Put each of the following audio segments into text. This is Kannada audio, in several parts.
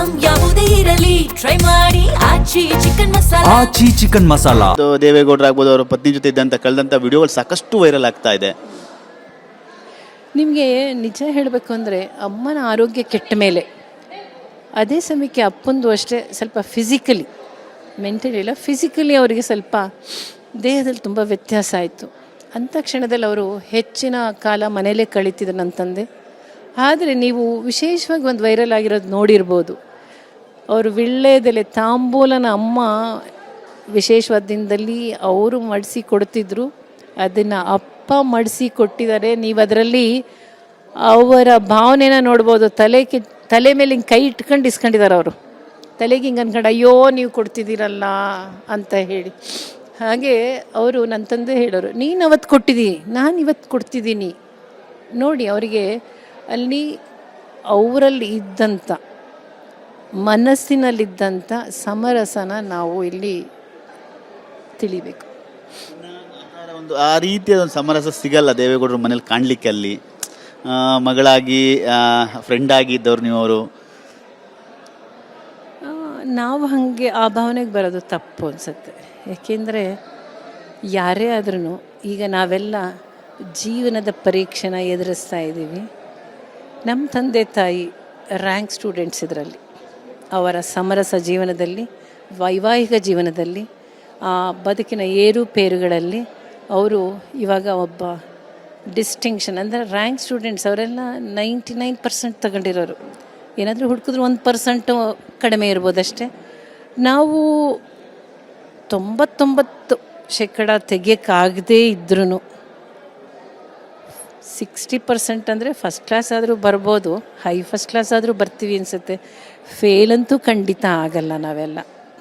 ಐಟಂ ಯಾವುದೇ ಇರಲಿ ಟ್ರೈ ಮಾಡಿ ಆಚಿ ಚಿಕನ್ ಮಸಾಲಾ. ದೇವೇಗೌಡರು ಆಗ್ಬೋದು, ಅವರ ಪತ್ನಿ ಜೊತೆ ಇದ್ದಂಥ ಕಳೆದಂಥ ವಿಡಿಯೋಗಳು ಸಾಕಷ್ಟು ವೈರಲ್ ಆಗ್ತಾ ಇದೆ. ನಿಮಗೆ ನಿಜ ಹೇಳಬೇಕು ಅಂದರೆ ಅಮ್ಮನ ಆರೋಗ್ಯ ಕೆಟ್ಟ ಮೇಲೆ ಅದೇ ಸಮಯಕ್ಕೆ ಅಪ್ಪಂದು ಅಷ್ಟೇ ಸ್ವಲ್ಪ ಫಿಸಿಕಲಿ, ಮೆಂಟಲಿ ಇಲ್ಲ, ಫಿಸಿಕಲಿ ಅವರಿಗೆ ಸ್ವಲ್ಪ ದೇಹದಲ್ಲಿ ತುಂಬ ವ್ಯತ್ಯಾಸ ಆಯಿತು. ಅಂಥ ಕ್ಷಣದಲ್ಲಿ ಅವರು ಹೆಚ್ಚಿನ ಕಾಲ ಮನೆಯಲ್ಲೇ ಕಳೀತಿದ್ರು ನನ್ನ ತಂದೆ. ಆದರೆ ನೀವು ವಿಶೇಷವಾಗಿ ಒಂದು ವೈರಲ್ ಆಗಿರೋದು ನೋಡಿರ್ಬೋದು. ಅವರು ವಿಳ್ಳೆದೆಲೆ ತಾಂಬೂಲನ ಅಮ್ಮ ವಿಶೇಷವಾದ ದಿನದಲ್ಲಿ ಅವರು ಮಡಿಸಿ ಕೊಡ್ತಿದ್ರು, ಅದನ್ನು ಅಪ್ಪ ಮಡಿಸಿ ಕೊಟ್ಟಿದ್ದಾರೆ. ನೀವು ಅದರಲ್ಲಿ ಅವರ ಭಾವನೆನ ನೋಡ್ಬೋದು. ತಲೆ ಮೇಲೆ ಹಿಂಗೆ ಕೈ ಇಟ್ಕೊಂಡು ಇಸ್ಕೊಂಡಿದ್ದಾರೆ ಅವರು. ತಲೆಗೆ ಹಿಂಗೆ ಅಂದ್ಕೊಂಡು ಅಯ್ಯೋ ನೀವು ಕೊಡ್ತಿದ್ದೀರಲ್ಲ ಅಂತ ಹೇಳಿ. ಹಾಗೆ ಅವರು ನನ್ನ ತಂದೆ ಹೇಳೋರು, ನೀನು ಅವತ್ತು ಕೊಟ್ಟಿದ್ದೀನಿ, ನಾನು ಇವತ್ತು ಕೊಡ್ತಿದ್ದೀನಿ. ನೋಡಿ ಅವರಿಗೆ ಅಲ್ಲಿ ಅವರಲ್ಲಿ ಇದ್ದಂಥ ಮನಸ್ಸಿನಲ್ಲಿದ್ದಂಥ ಸಮರಸನ ನಾವು ಇಲ್ಲಿ ತಿಳಿಬೇಕು. ಒಂದು ಆ ರೀತಿಯ ಒಂದು ಸಮರಸ ಸಿಗಲ್ಲ ದೇವೇಗೌಡರ ಮನೇಲಿ ಕಾಣಲಿಕ್ಕೆ. ಅಲ್ಲಿ ಮಗಳಾಗಿ ಫ್ರೆಂಡ್ ಆಗಿದ್ದವ್ರು ನೀವು. ಅವರು ನಾವು ಹಾಗೆ ಆ ಭಾವನೆಗೆ ಬರೋದು ತಪ್ಪು ಅನಿಸುತ್ತೆ. ಯಾಕೆಂದರೆ ಯಾರೇ ಆದ್ರೂ ಈಗ ನಾವೆಲ್ಲ ಜೀವನದ ಪರೀಕ್ಷೆನ ಎದುರಿಸ್ತಾ ಇದ್ದೀವಿ. ನಮ್ಮ ತಂದೆ ತಾಯಿ ರ್ಯಾಂಕ್ ಸ್ಟೂಡೆಂಟ್ಸ್ ಇದರಲ್ಲಿ. ಅವರ ಸಮರಸ ಜೀವನದಲ್ಲಿ, ವೈವಾಹಿಕ ಜೀವನದಲ್ಲಿ, ಬದುಕಿನ ಏರುಪೇರುಗಳಲ್ಲಿ ಅವರು ಇವಾಗ ಒಬ್ಬ ಡಿಸ್ಟಿಂಕ್ಷನ್ ಅಂದರೆ ರ್ಯಾಂಕ್ ಸ್ಟೂಡೆಂಟ್ಸ್ ಅವರೆಲ್ಲ 99% ತಗೊಂಡಿರೋರು. ಏನಾದರೂ ಹುಡುಕಿದ್ರು 1% ಕಡಿಮೆ ಇರ್ಬೋದಷ್ಟೇ. ನಾವು 99% ತೆಗಿಯೋಕ್ಕಾಗದೇ ಇದ್ರೂ 60% ಅಂದರೆ ಫಸ್ಟ್ ಕ್ಲಾಸ್ ಆದರೂ ಬರ್ಬೋದು, ಫಸ್ಟ್ ಕ್ಲಾಸ್ ಆದರೂ ಬರ್ತೀವಿ ಅನಿಸುತ್ತೆ. ಫೇಲಂತೂ ಖಂಡಿತ ಆಗಲ್ಲ.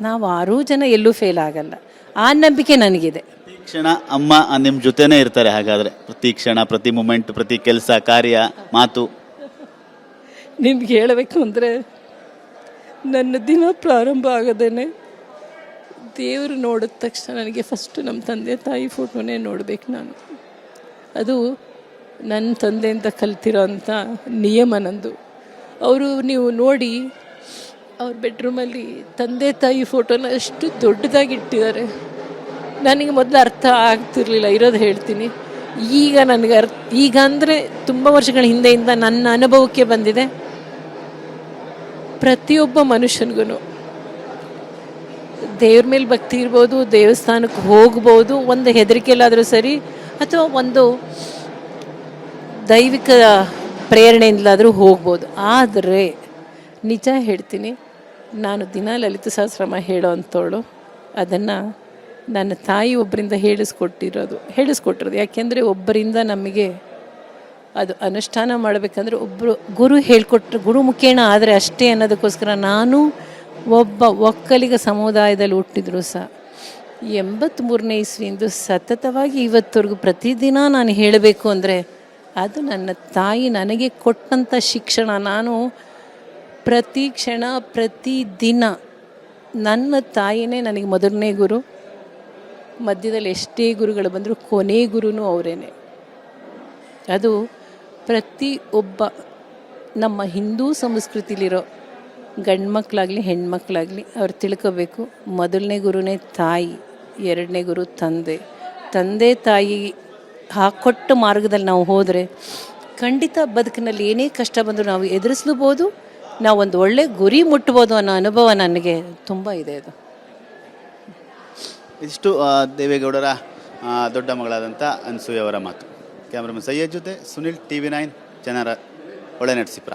ನಾವು 6 ಜನ ಎಲ್ಲೂ ಫೇಲ್ ಆಗಲ್ಲ, ಆ ನಂಬಿಕೆ ನನಗಿದೆ. ಪ್ರತಿ ಕ್ಷಣ ಅಮ್ಮ ನಿಮ್ಮ ಜೊತೆನೇ ಇರ್ತಾರೆ. ಹಾಗಾದರೆ ಪ್ರತಿ ಕ್ಷಣ, ಪ್ರತಿ ಮೂಮೆಂಟ್, ಪ್ರತಿ ಕೆಲಸ ಕಾರ್ಯ, ಮಾತು. ನಿಮ್ಗೆ ಹೇಳಬೇಕು ಅಂದರೆ ನನ್ನ ದಿನ ಪ್ರಾರಂಭ ಆಗೋದೇ ದೇವರು ನೋಡಿದ ತಕ್ಷಣ ನನಗೆ ಫಸ್ಟು ನಮ್ಮ ತಂದೆ ತಾಯಿ ಫೋಟೋನೇ ನೋಡಬೇಕು ನಾನು. ಅದು ನನ್ನ ತಂದೆಯಿಂದ ಕಲ್ತಿರೋ ಅಂಥ ನಿಯಮ ನಂದು. ಅವರು ನೀವು ನೋಡಿ ಅವ್ರ ಬೆಡ್ರೂಮಲ್ಲಿ ತಂದೆ ತಾಯಿ ಫೋಟೋನ ಅಷ್ಟು ದೊಡ್ಡದಾಗಿ ಇಟ್ಟಿದ್ದಾರೆ. ನನಗೆ ಮೊದಲು ಅರ್ಥ ಆಗ್ತಿರ್ಲಿಲ್ಲ, ಇರೋದು ಹೇಳ್ತೀನಿ. ಈಗ ನನಗೆ ಈಗ ಅಂದರೆ ತುಂಬ ವರ್ಷಗಳ ಹಿಂದೆಯಿಂದ ನನ್ನ ಅನುಭವಕ್ಕೆ ಬಂದಿದೆ. ಪ್ರತಿಯೊಬ್ಬ ಮನುಷ್ಯನಿಗೂ ದೇವ್ರ ಮೇಲೆ ಭಕ್ತಿ ಇರ್ಬೋದು, ದೇವಸ್ಥಾನಕ್ಕೆ ಹೋಗ್ಬೋದು, ಒಂದು ಹೆದರಿಕೆಯಲ್ಲಾದರೂ ಸರಿ, ಅಥವಾ ಒಂದು ದೈವಿಕ ಪ್ರೇರಣೆಯಿಂದಲಾದರೂ ಹೋಗ್ಬೋದು. ಆದರೆ ನಿಜ ಹೇಳ್ತೀನಿ, ನಾನು ದಿನ ಲಲಿತ ಸಹಸ್ರನಾಮ ಹೇಳೋ ಅಂಥವಳು. ಅದನ್ನು ನನ್ನ ತಾಯಿ ಒಬ್ಬರಿಂದ ಹೇಳಿಸ್ಕೊಟ್ಟಿರೋದು. ಯಾಕೆಂದರೆ ಒಬ್ಬರಿಂದ ನಮಗೆ ಅದು ಅನುಷ್ಠಾನ ಮಾಡಬೇಕಂದ್ರೆ ಒಬ್ಬರು ಗುರು ಹೇಳಿಕೊಟ್ರು, ಗುರು ಮುಖೇಣ ಆದರೆ ಅಷ್ಟೇ ಅನ್ನೋದಕ್ಕೋಸ್ಕರ ನಾನು ಒಬ್ಬ ಒಕ್ಕಲಿಗ ಸಮುದಾಯದಲ್ಲಿ ಹುಟ್ಟಿದ್ರು ಸಹ 83ನೇ ಇಸ್ವಿಯಿಂದ ಸತತವಾಗಿ ಇವತ್ತವರೆಗೂ ಪ್ರತಿದಿನ ನಾನು ಹೇಳಬೇಕು ಅಂದರೆ ಅದು ನನ್ನ ತಾಯಿ ನನಗೆ ಕೊಟ್ಟಂಥ ಶಿಕ್ಷಣ. ನಾನು ಪ್ರತಿ ಕ್ಷಣ ಪ್ರತಿದಿನ ನನ್ನ ತಾಯಿನೇ ನನಗೆ ಮೊದಲನೇ ಗುರು. ಮಧ್ಯದಲ್ಲಿ ಎಷ್ಟೇ ಗುರುಗಳು ಬಂದರೂ ಕೊನೆ ಗುರುನೂ ಅವರೇನೆ. ಅದು ಪ್ರತಿಯೊಬ್ಬ ನಮ್ಮ ಹಿಂದೂ ಸಂಸ್ಕೃತಿಲಿರೋ ಗಂಡು ಮಕ್ಕಳಾಗಲಿ ಹೆಣ್ಮಕ್ಳಾಗಲಿ ಅವ್ರು ತಿಳ್ಕೋಬೇಕು. ಮೊದಲನೇ ಗುರುನೇ ತಾಯಿ, ಎರಡನೇ ಗುರು ತಂದೆ ತಾಯಿ ಹಾಕೊಟ್ಟ ಮಾರ್ಗದಲ್ಲಿ ನಾವು ಹೋದರೆ ಖಂಡಿತ ಬದುಕಿನಲ್ಲಿ ಏನೇ ಕಷ್ಟ ಬಂದರೂ ನಾವು ಎದುರಿಸ್ಲೂಬೋದು, ನಾವು ಒಂದು ಒಳ್ಳೆ ಗುರಿ ಮುಟ್ಬೋದು ಅನ್ನೋ ಅನುಭವ ನನಗೆ ತುಂಬ ಇದೆ. ಅದು ಇಷ್ಟು ದೇವೇಗೌಡರ ದೊಡ್ಡ ಮಗಳಾದಂಥ ಅನಸೂಯ ಅವರ ಮಾತು. ಕ್ಯಾಮ್ರಾಮನ್ ಸಯ್ಯದ್ ಜೊತೆ ಸುನಿಲ್, TV9 ಜನರ ಒಳನರಸೀಪುರ.